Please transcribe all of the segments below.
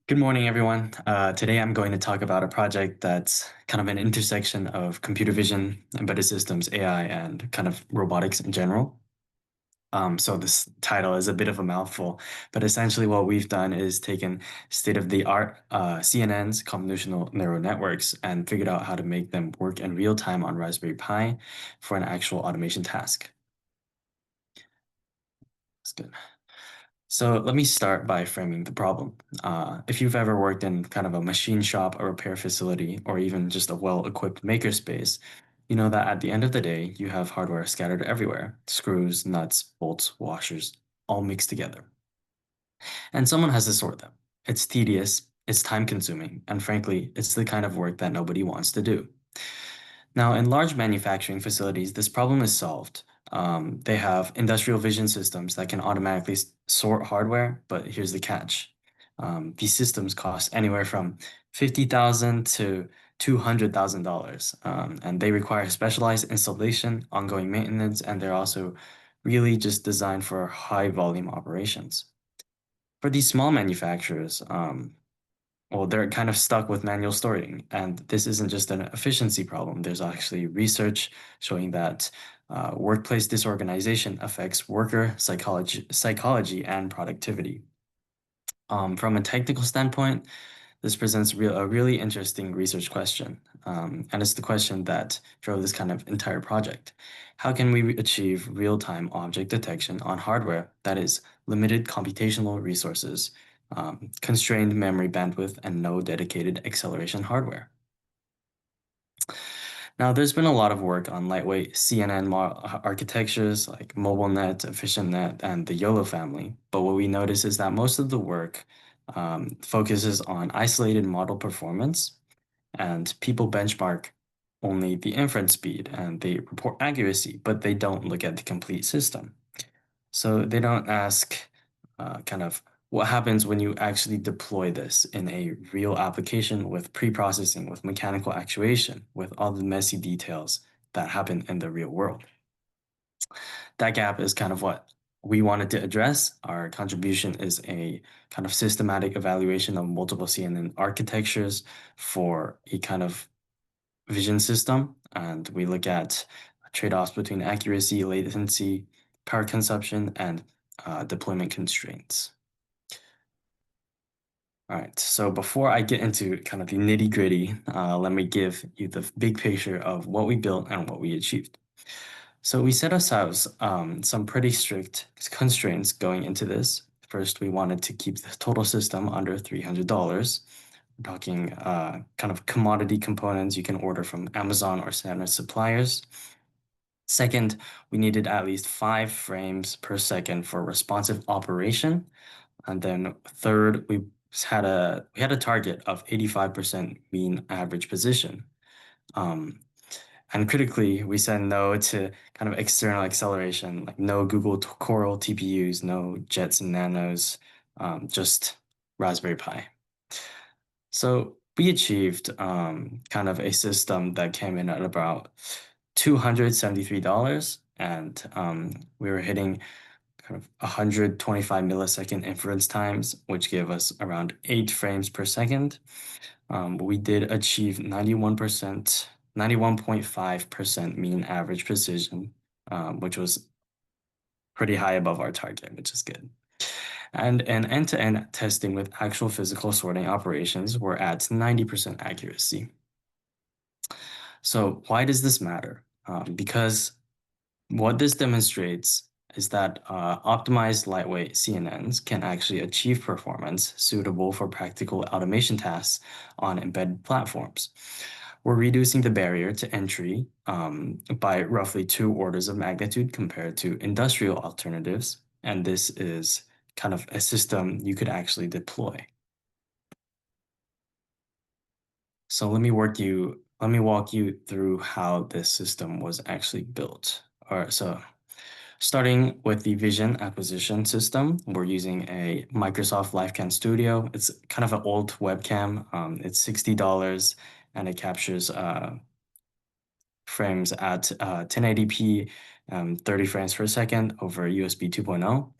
Good morning, everyone. Today I'm going to talk about a project that's kind of an intersection of computer vision, embedded systems, AI, and kind of robotics in general. So this title is a bit of a mouthful, but essentially what we've done is taken state-of-the-art CNNs, convolutional neural networks, and figured out how to make them work in real time on Raspberry Pi for an actual automation task. That's good. So let me start by framing the problem. If you've ever worked in kind of a machine shop, a repair facility, or even just a well-equipped makerspace, you know that at the end of the day, you have hardware scattered everywhere, screws, nuts, bolts, washers, all mixed together. And someone has to sort them. It's tedious, it's time-consuming, and frankly, it's the kind of work that nobody wants to do. Now, in large manufacturing facilities, this problem is solved. They have industrial vision systems that can automatically sort hardware, but here's the catch. These systems cost anywhere from $50,000 to $200,000, and they require specialized installation, ongoing maintenance, and they're also really just designed for high volume operations. For these small manufacturers, well, they're kind of stuck with manual sorting, and this isn't just an efficiency problem. There's actually research showing that workplace disorganization affects worker psychology and productivity. From a technical standpoint, this presents a really interesting research question, and it's the question that drove this kind of entire project. How can we achieve real-time object detection on hardware that is limited computational resources, constrained memory bandwidth, and no dedicated acceleration hardware? Now, there's been a lot of work on lightweight CNN architectures like MobileNet, EfficientNet, and the YOLO family. But what we notice is that most of the work focuses on isolated model performance, and people benchmark only the inference speed and they report accuracy, but they don't look at the complete system. So they don't ask kind of what happens when you actually deploy this in a real application with pre-processing, with mechanical actuation, with all the messy details that happen in the real world. That gap is kind of what we wanted to address. Our contribution is a kind of systematic evaluation of multiple CNN architectures for a kind of vision system. And we look at trade-offs between accuracy, latency, power consumption, and deployment constraints. All right, so before I get into kind of the nitty-gritty, let me give you the big picture of what we built and what we achieved. So we set ourselves some pretty strict constraints going into this. First, we wanted to keep the total system under $300. We're talking kind of commodity components you can order from Amazon or standard suppliers. Second, we needed at least 5 frames per second for responsive operation. And then third, we had a target of 85% mean average position. And critically, we said no to kind of external acceleration, like no Google Coral TPUs, no Jets and Nanos, just Raspberry Pi. So we achieved kind of a system that came in at about $273, and we were hitting kind of 125 millisecond inference times, which gave us around 8 frames per second. We did achieve 91.5% mean average precision, which was pretty high above our target, which is good. And in end-to-end testing with actual physical sorting operations, we're at 90% accuracy. So why does this matter? Because what this demonstrates is that optimized lightweight CNNs can actually achieve performance suitable for practical automation tasks on embedded platforms. We're reducing the barrier to entry by roughly 2 orders of magnitude compared to industrial alternatives, and this is kind of a system you could actually deploy. So let me walk you through how this system was actually built. All right, so starting with the vision acquisition system, we're using a Microsoft Lifecam Studio. It's kind of an old webcam. It's $60 and it captures frames at 1080p, 30 frames per second over USB 2.0.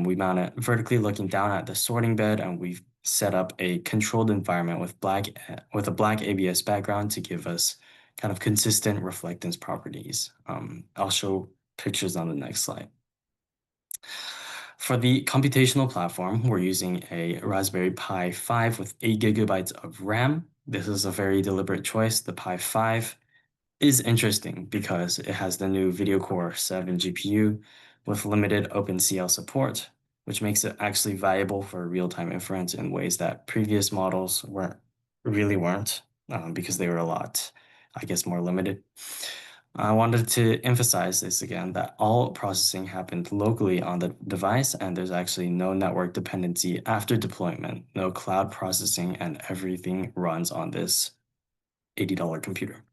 We mount it vertically looking down at the sorting bed, and we've set up a controlled environment with a black ABS background to give us kind of consistent reflectance properties. I'll show pictures on the next slide. For the computational platform, we're using a Raspberry Pi 5 with 8 GB of RAM. This is a very deliberate choice. The Pi 5 is interesting because it has the new Video Core 7 GPU with limited OpenCL support, which makes it actually valuable for real-time inference in ways that previous models weren't, because they were a lot, I guess, more limited. I wanted to emphasize this again, that all processing happened locally on the device, and there's actually no network dependency after deployment, no cloud processing, and everything runs on this $80 computer.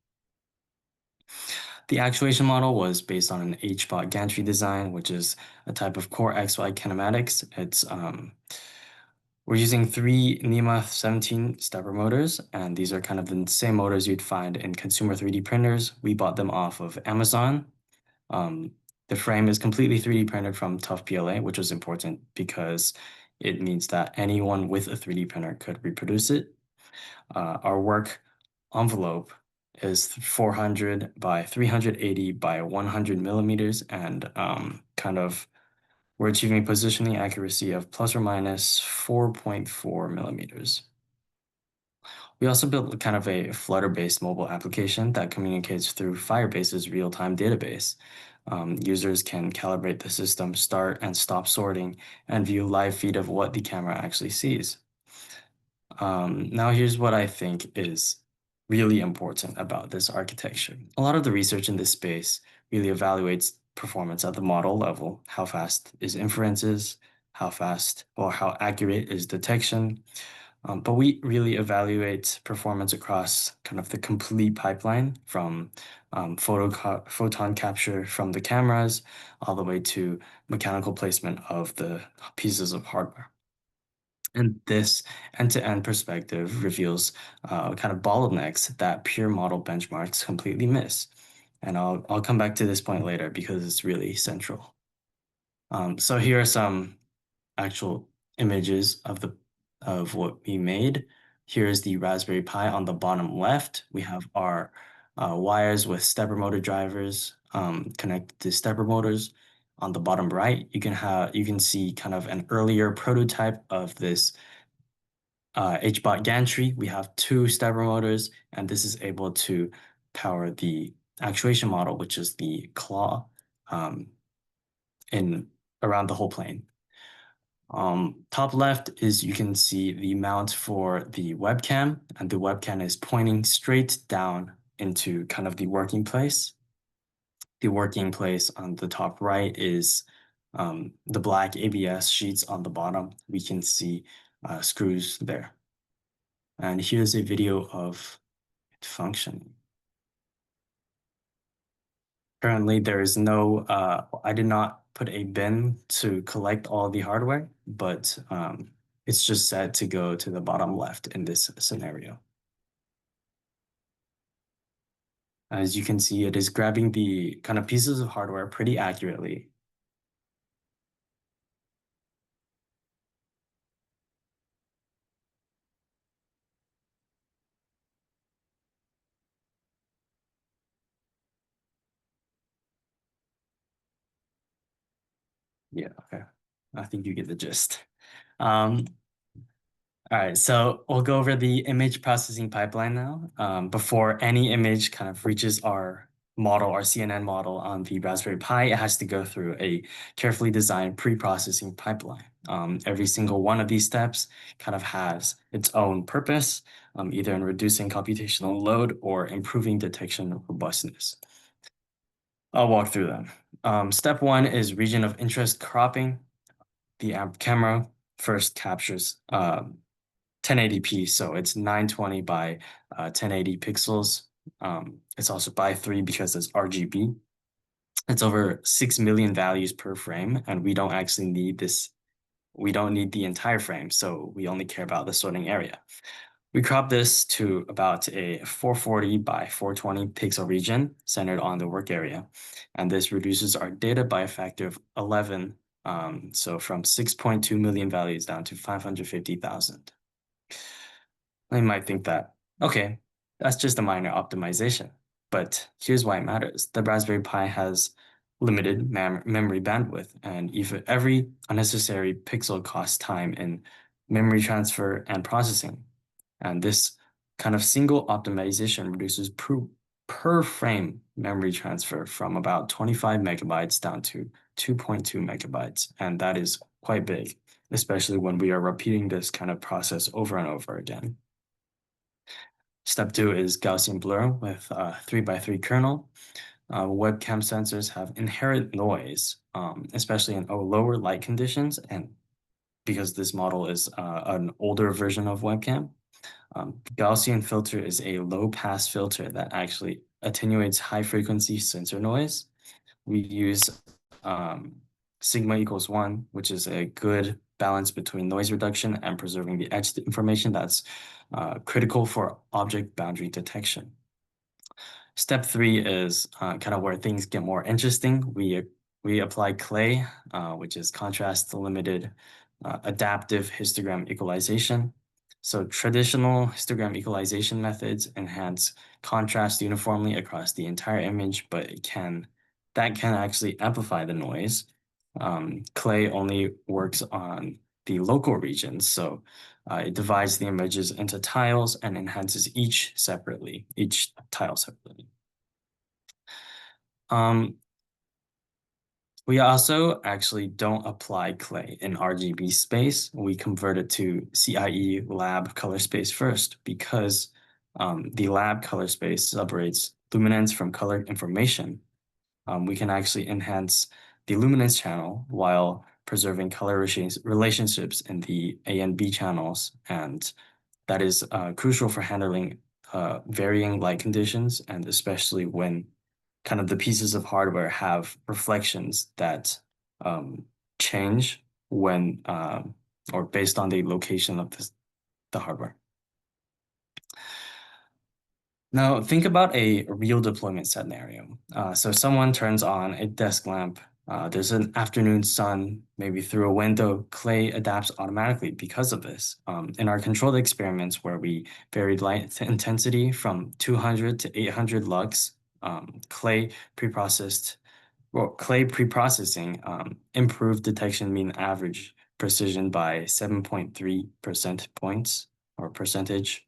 The actuation model was based on an HBot gantry design, which is a type of core XY kinematics. We're using 3 NEMA 17 stepper motors, and these are kind of the same motors you'd find in consumer 3D printers. We bought them off of Amazon. The frame is completely 3D printed from tough PLA, which was important because it means that anyone with a 3D printer could reproduce it. Our work envelope is 400 by 380 by 100 millimeters, and we're achieving positioning accuracy of plus or minus 4.4 millimeters. We also built kind of a Flutter-based mobile application that communicates through Firebase's real-time database. Users can calibrate the system, start and stop sorting, and view live feed of what the camera actually sees. Now here's what I think is really important about this architecture. A lot of the research in this space really evaluates performance at the model level. How fast is inferences? How fast or how accurate is detection? But we really evaluate performance across kind of the complete pipeline from photon capture from the cameras all the way to mechanical placement of the pieces of hardware. And this end-to-end perspective reveals kind of bottlenecks that pure model benchmarks completely miss. And I'll come back to this point later because it's really central. So here are some actual images of what we made. Here's the Raspberry Pi on the bottom left. We have our wires with stepper motor drivers connected to stepper motors. On the bottom right, you can see kind of an earlier prototype of this HBot gantry. We have 2 stepper motors, and this is able to power the actuation model, which is the claw around the whole plane. Top left is you can see the mount for the webcam, and the webcam is pointing straight down into kind of the working place. The working place on the top right is the black ABS sheets on the bottom. We can see screws there. And here's a video of it functioning. Currently, there is no, I did not put a bin to collect all the hardware, but it's just set to go to the bottom left in this scenario. As you can see, it is grabbing the kind of pieces of hardware pretty accurately. Yeah, okay. I think you get the gist. All right, so we'll go over the image processing pipeline now. Before any image kind of reaches our model, our CNN model on the Raspberry Pi, it has to go through a carefully designed pre-processing pipeline. Every single one of these steps kind of has its own purpose, either in reducing computational load or improving detection robustness. I'll walk through them. Step 1 is region of interest cropping. The camera first captures 1080p, so it's 920 by 1080 pixels. It's also by 3 because it's RGB. It's over 6 million values per frame, and we don't actually need this. We don't need the entire frame, so we only care about the sorting area. We crop this to about a 440 by 420 pixel region centered on the work area, and this reduces our data by a factor of 11, so from 6.2 million values down to 550,000. You might think that, okay, that's just a minor optimization. But here's why it matters. The Raspberry Pi has limited memory bandwidth, and even every unnecessary pixel costs time in memory transfer and processing. And this kind of single optimization reduces per frame memory transfer from about 25 megabytes down to 2.2 megabytes. And that is quite big, especially when we are repeating this kind of process over and over again. Step 2 is Gaussian blur with a 3x3 kernel. Webcam sensors have inherent noise, especially in lower light conditions, and because this model is an older version of webcam. Gaussian filter is a low-pass filter that actually attenuates high-frequency sensor noise. We use sigma equals 1, which is a good balance between noise reduction and preserving the edge information that's critical for object boundary detection. Step 3 is kind of where things get more interesting. We apply clay, which is contrast limited adaptive histogram equalization. So traditional histogram equalization methods enhance contrast uniformly across the entire image, but that can actually amplify the noise. Clay only works on the local regions, so it divides the images into tiles and enhances each tile separately. We also actually don't apply clay in RGB space. We convert it to CIE lab color space first because the lab color space separates luminance from color information. We can actually enhance the luminance channel while preserving color relationships in the A and B channels. And that is crucial for handling varying light conditions, and especially when kind of the pieces of hardware have reflections that change when or based on the location of the hardware. Now, think about a real deployment scenario. So someone turns on a desk lamp. There's an afternoon sun, maybe through a window. Clay adapts automatically because of this. In our controlled experiments where we varied light intensity from 200 to 800 lux, clay preprocessing improved detection mean average precision by 7.3 percent points or percentage.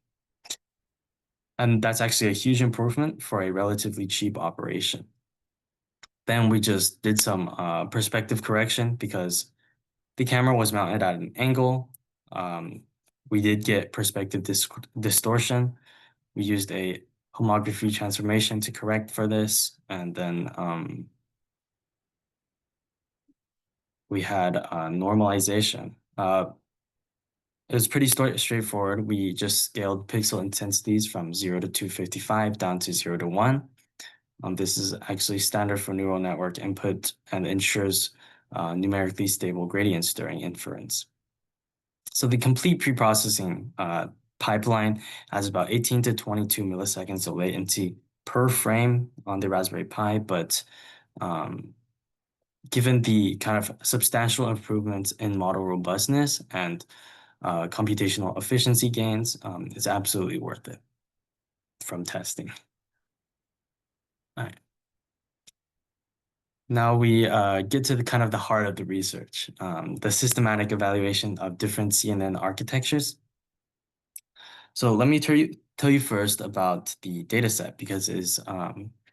And that's actually a huge improvement for a relatively cheap operation. Then we just did some perspective correction because the camera was mounted at an angle. We did get perspective distortion. We used a homography transformation to correct for this. And then we had normalization. It was pretty straightforward. We just scaled pixel intensities from 0 to 255 down to 0 to 1. This is actually standard for neural network input and ensures numerically stable gradients during inference. So the complete preprocessing pipeline has about 18 to 22 milliseconds of latency per frame on the Raspberry Pi, but given the kind of substantial improvements in model robustness and computational efficiency gains, it's absolutely worth it from testing. All right. Now we get to the kind of the heart of the research, the systematic evaluation of different CNN architectures. So let me tell you first about the dataset because it is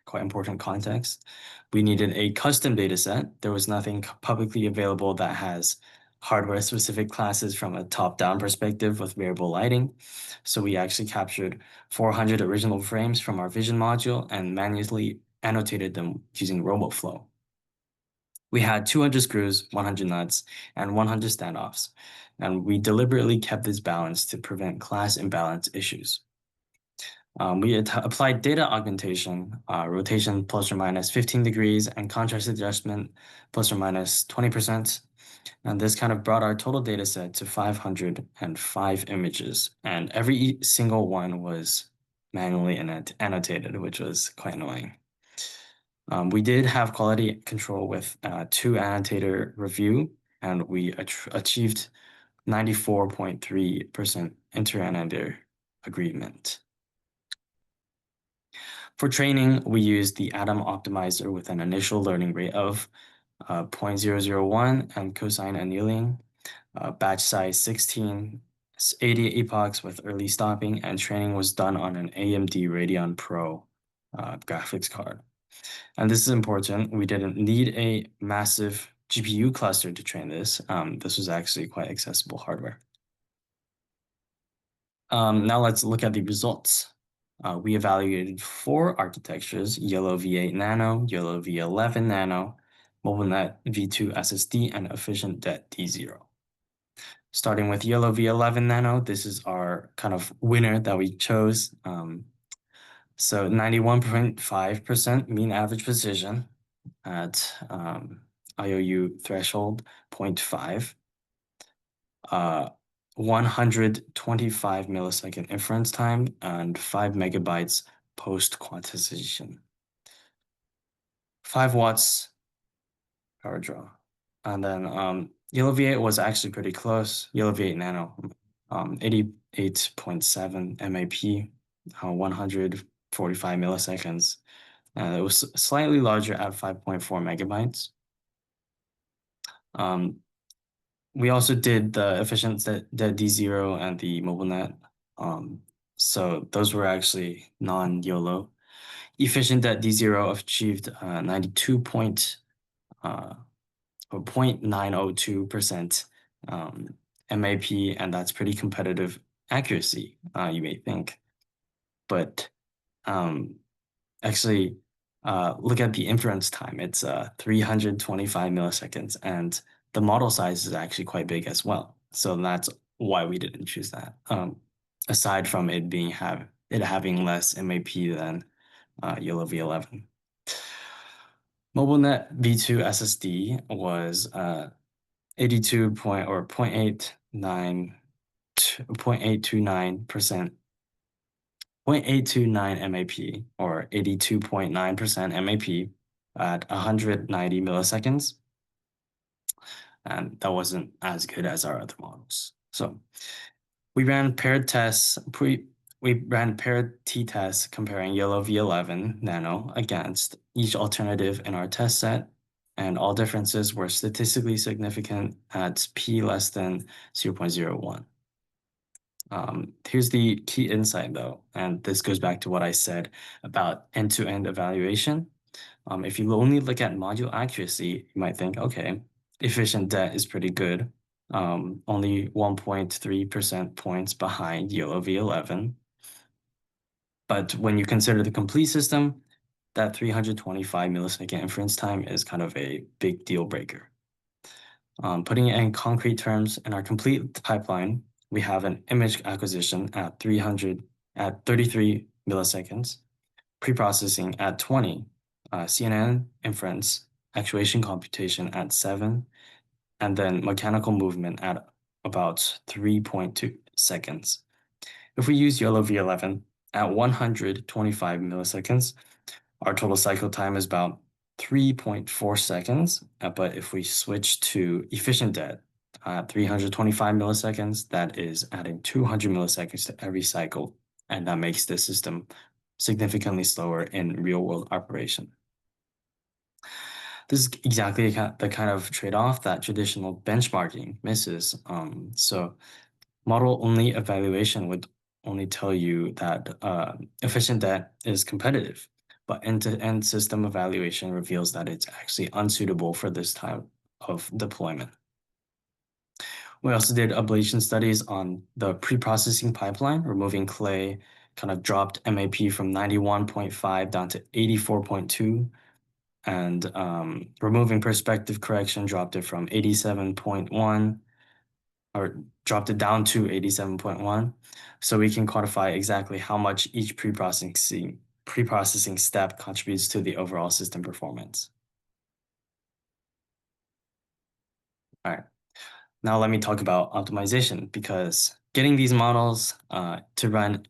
quite important context. We needed a custom dataset. There was nothing publicly available that has hardware-specific classes from a top-down perspective with variable lighting. So we actually captured 400 original frames from our vision module and manually annotated them using Roboflow. We had 200 screws, 100 nuts, and 100 standoffs, and we deliberately kept this balance to prevent class imbalance issues. We applied data augmentation, rotation plus or minus 15 degrees, and contrast adjustment plus or minus 20%. And this kind of brought our total data set to 505 images, and every single one was manually annotated, which was quite annoying. We did have quality control with 2 annotator review, and we achieved 94.3% inter-another agreement. For training, we use the Atom optimizer with an initial learning rate of 0.001 and cosine annealing, batch size 16, 80 epochs with early stopping, and training was done on an AMD Radeon Pro graphics card. And this is important. We didn't need a massive GPU cluster to train this. This was actually quite accessible hardware. Now let's look at the results. We evaluated 4 architectures: YOLOv8-Nano, YOLOv8-Nano, MobileNetV2-SSD, and efficient det D0. Starting with YOLOv8-Nano, this is our kind of winner that we chose. So 91.5% mean average precision at IOU threshold 0.5. 125 millisecond inference time and 5 megabytes post quantization. 5 watts power draw. And then YOLOv8 was actually pretty close. YOLOv8-Nano, 88.7 MAP, 145 milliseconds. It was slightly larger at 5.4 megabytes. We also did the efficient det D0 and the MobileNet. So those were actually non-YOLO. Efficient det D0 achieved 0.902% MAP, and that's pretty competitive accuracy, you may think. But actually, look at the inference time. It's 325 milliseconds, and the model size is actually quite big as well. So that's why we didn't choose that. Aside from it having less MAP than YOLOv8-11. MobileNetV2-SSD was 82 point or 0.829% 0.829 MAP or 82.9% MAP at 190 milliseconds. And that wasn't as good as our other models. So we ran paired tests. We ran paired t-tests comparing YOLOv8-Nano against each alternative in our test set, and all differences were statistically significant at p less than 0.01. Here's the key insight though, and this goes back to what I said about end-to-end evaluation. If you only look at module accuracy, you might think, okay, efficient det is pretty good, only 1.3% points behind YOLOv8-11. But when you consider the complete system, that 325 millisecond inference time is kind of a big deal breaker. Putting it in concrete terms, in our complete pipeline, we have an image acquisition at 33 milliseconds, preprocessing at 20, CNN inference, actuation computation at 7, and then mechanical movement at about 3.2 seconds. If we use YOLOv8-11 at 125 milliseconds, our total cycle time is about 3.4 seconds. But if we switch to efficient det at 325 milliseconds, that is adding 200 milliseconds to every cycle, and that makes the system significantly slower in real-world operation. This is exactly the kind of trade-off that traditional benchmarking misses. So model-only evaluation would only tell you that efficient det is competitive, but end-to-end system evaluation reveals that it's actually unsuitable for this type of deployment. We also did ablation studies on the pre-processing pipeline. Removing clay kind of dropped MAP from 91.5 down to 84.2. And removing perspective correction dropped it from 87.1, or dropped it down to 87.1. So we can quantify exactly how much each pre-processing step contributes to the overall system performance. All right. Now let me talk about optimization, because getting these models to run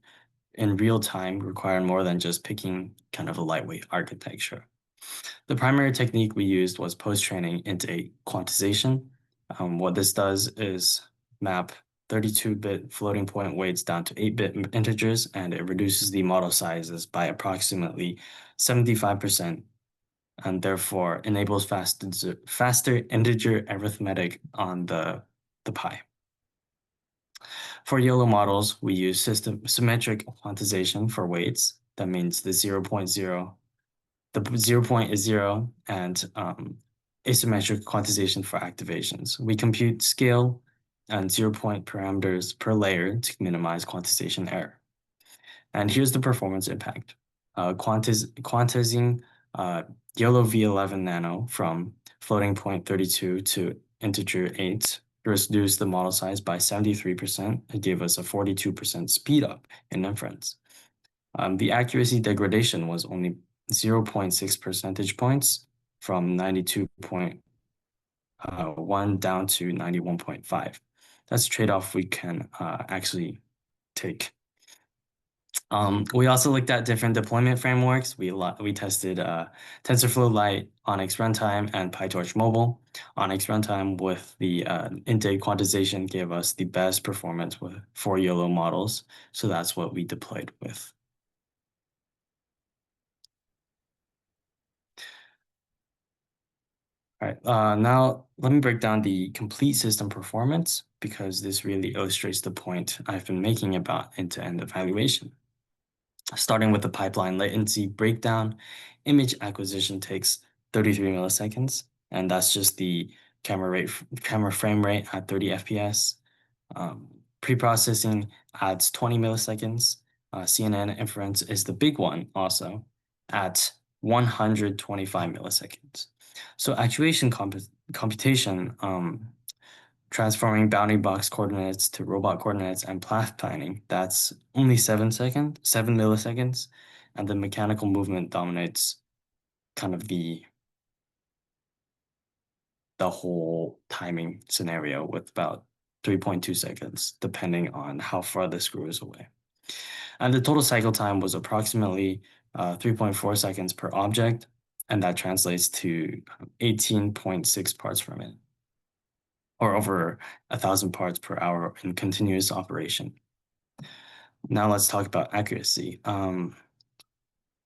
in real time require more than just picking kind of a lightweight architecture. The primary technique we used was post-training into a quantization. What this does is map 32-bit floating point weights down to 8-bit integers, and it reduces the model sizes by approximately 75%, and therefore enables faster integer arithmetic on the Pi. For YOLO models, we use symmetric quantization for weights. That means the 0 point is 0, and asymmetric quantization for activations. We compute scale and 0-point parameters per layer to minimize quantization error. And here's the performance impact. Quantizing YOLOv8-Nano from floating point 32 to integer 8 reduced the model size by 73%. It gave us a 42% speed up in inference. The accuracy degradation was only 0.6 percentage points from 92.1 down to 91.5. That's a trade-off we can actually take. We also looked at different deployment frameworks. We tested TensorFlow Lite, Onyx Runtime, and PyTorch Mobile. Onyx Runtime with the intake quantization gave us the best performance for YOLO models, so that's what we deployed with. All right, now let me break down the complete system performance because this really illustrates the point I've been making about end-to-end evaluation. Starting with the pipeline latency breakdown, image acquisition takes 33 milliseconds, and that's just the camera frame rate at 30 FPS. Pre-processing adds 20 milliseconds. CNN inference is the big one also at 125 milliseconds. So actuation computation, transforming bounding box coordinates to robot coordinates and path planning, that's only 7 milliseconds, and the mechanical movement dominates kind of the whole timing scenario with about 3.2 seconds, depending on how far the screw is away. And the total cycle time was approximately 3.4 seconds per object, and that translates to 18.6 parts per minute, or over 1,000 parts per hour in continuous operation. Now let's talk about accuracy.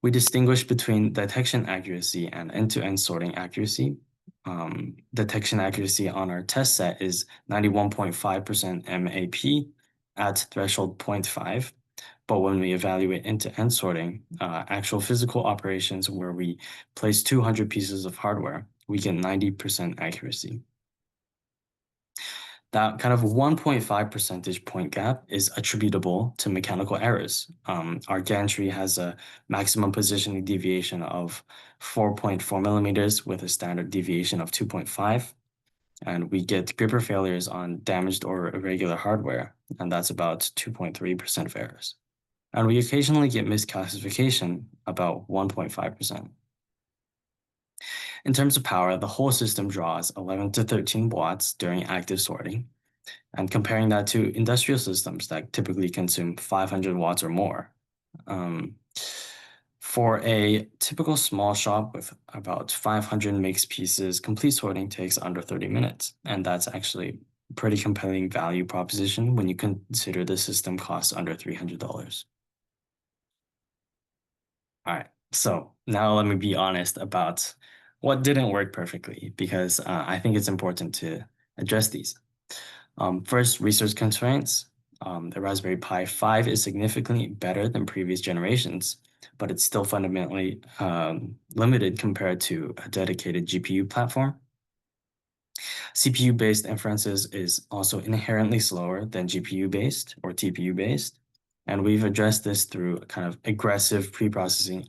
We distinguish between detection accuracy and end-to-end sorting accuracy. Detection accuracy on our test set is 91.5% MAP at threshold 0.5. But when we evaluate end-to-end sorting, actual physical operations where we place 200 pieces of hardware, we get 90% accuracy. That kind of 1.5 percentage point gap is attributable to mechanical errors. Our gantry has a maximum positioning deviation of 4.4 millimeters with a standard deviation of 2.5. And we get gripper failures on damaged or irregular hardware, and that's about 2.3% of errors. And we occasionally get misclassification, about 1.5%. In terms of power, the whole system draws 11 to 13 watts during active sorting. And comparing that to industrial systems that typically consume 500 watts or more. For a typical small shop with about 500 mixed pieces, complete sorting takes under 30 minutes. And that's actually a pretty compelling value proposition when you consider the system costs under $300. All right, so now let me be honest about what didn't work perfectly, because I think it's important to address these. First, research constraints. The Raspberry Pi 5 is significantly better than previous generations, but it's still fundamentally limited compared to a dedicated GPU platform. CPU-based inferences is also inherently slower than GPU-based or TPU-based. And we've addressed this through kind of aggressive pre-processing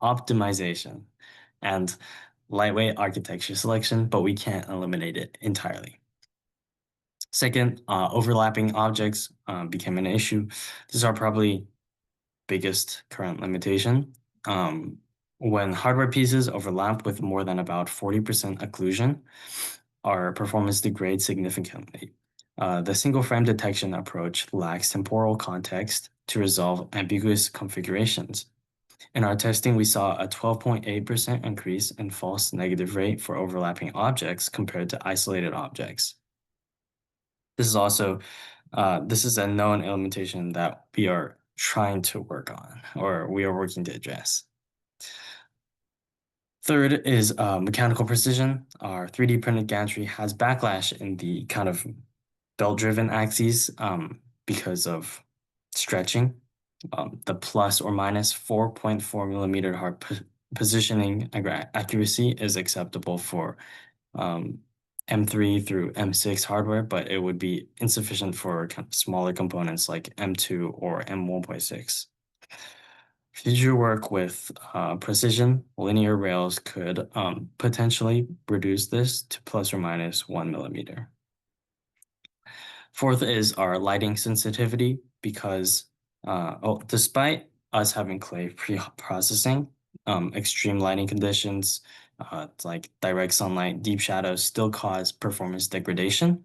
optimization, and lightweight architecture selection, but we can't eliminate it entirely. Second, overlapping objects became an issue. This is our probably biggest current limitation. When hardware pieces overlap with more than about 40% occlusion, our performance degrades significantly. The single frame detection approach lacks temporal context to resolve ambiguous configurations. In our testing, we saw a 12.8% increase in false negative rate for overlapping objects compared to isolated objects. This is also this is a known implementation that we are trying to work on, or we are working to address. Third is mechanical precision. Our 3D printed gantry has backlash in the kind of belt-driven axes because of stretching. The plus or minus 4.4 millimeter hard positioning accuracy is acceptable for M3 through M6 hardware, but it would be insufficient for kind of smaller components like M2 or M1.6. Future work with precision linear rails could potentially reduce this to plus or minus 1 millimeter. Fourth is our lighting sensitivity because despite us having clay pre-processing, extreme lighting conditions like direct sunlight, deep shadows still cause performance degradation.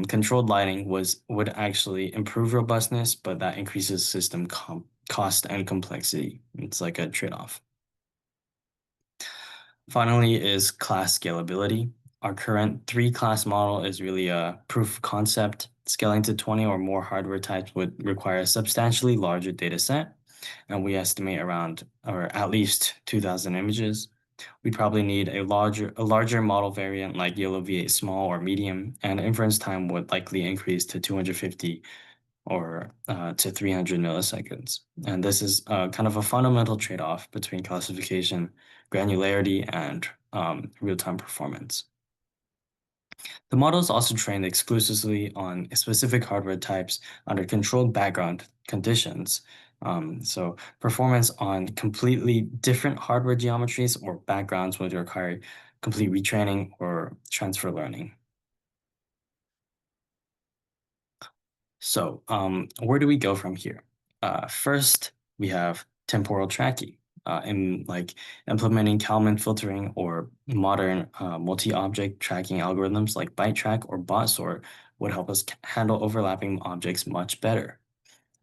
Controlled lighting would actually improve robustness, but that increases system cost and complexity. It's like a trade-off. Finally is class scalability. Our current 3-class model is really a proof of concept. Scaling to 20 or more hardware types would require a substantially larger data set, and we estimate around or at least 2,000 images. We'd probably need a larger model variant like YOLOv8 small or medium, and inference time would likely increase to 250 or to 300 milliseconds. And this is kind of a fundamental trade-off between classification, granularity, and real-time performance. The model is also trained exclusively on specific hardware types under controlled background conditions. So performance on completely different hardware geometries or backgrounds would require complete retraining or transfer learning. So where do we go from here? First, we have temporal tracking. In like implementing Kalman filtering or modern multi-object tracking algorithms like ByteTrack or BotSort would help us handle overlapping objects much better.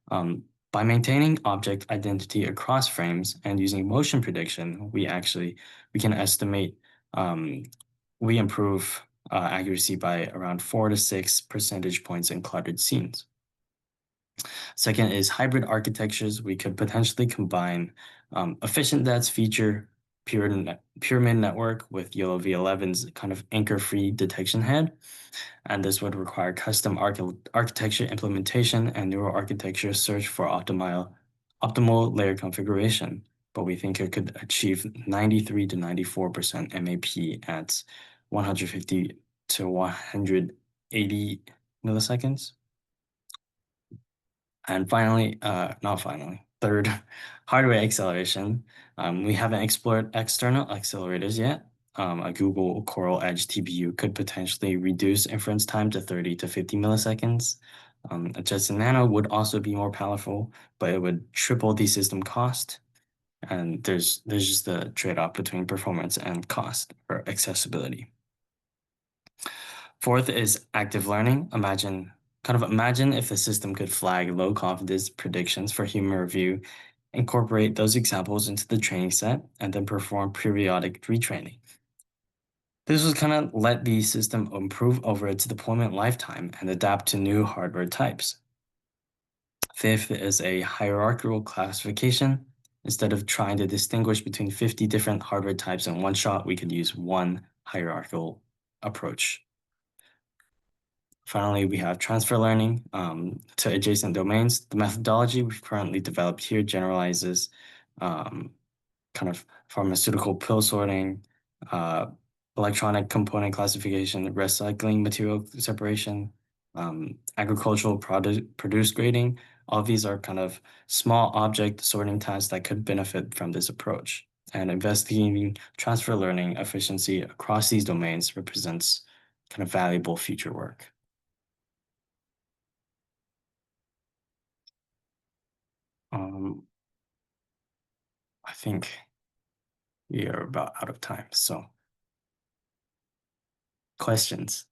By maintaining object identity across frames and using motion prediction, we can estimate we improve accuracy by around 4 to 6 percentage points in cluttered scenes. Second is hybrid architectures. We could potentially combine efficient DATS feature pyramid network with YOLOv8-11's kind of anchor-free detection head. And this would require custom architecture implementation and neural architecture search for optimal layer configuration. But we think it could achieve 93 to 94% MAP at 150 to 180 milliseconds. And finally, not finally, third, hardware acceleration. We haven't explored external accelerators yet. A Google Coral Edge TPU could potentially reduce inference time to 30 to 50 milliseconds. A Jetson Nano would also be more powerful, but it would triple the system cost. And there's just a trade-off between performance and cost or accessibility. Fourth is active learning. Imagine if the system could flag low confidence predictions for human review, incorporate those examples into the training set, and then perform periodic retraining. This would kind of let the system improve over its deployment lifetime and adapt to new hardware types. Fifth is a hierarchical classification. Instead of trying to distinguish between 50 different hardware types in one shot, we could use one hierarchical approach. Finally, we have transfer learning to adjacent domains. The methodology we've currently developed here generalizes kind of pharmaceutical pill sorting, electronic component classification, recycling material separation, agricultural produce grading. All of these are kind of small object sorting tasks that could benefit from this approach. And investigating transfer learning efficiency across these domains represents kind of valuable future work. I think we are about out of time. So questions.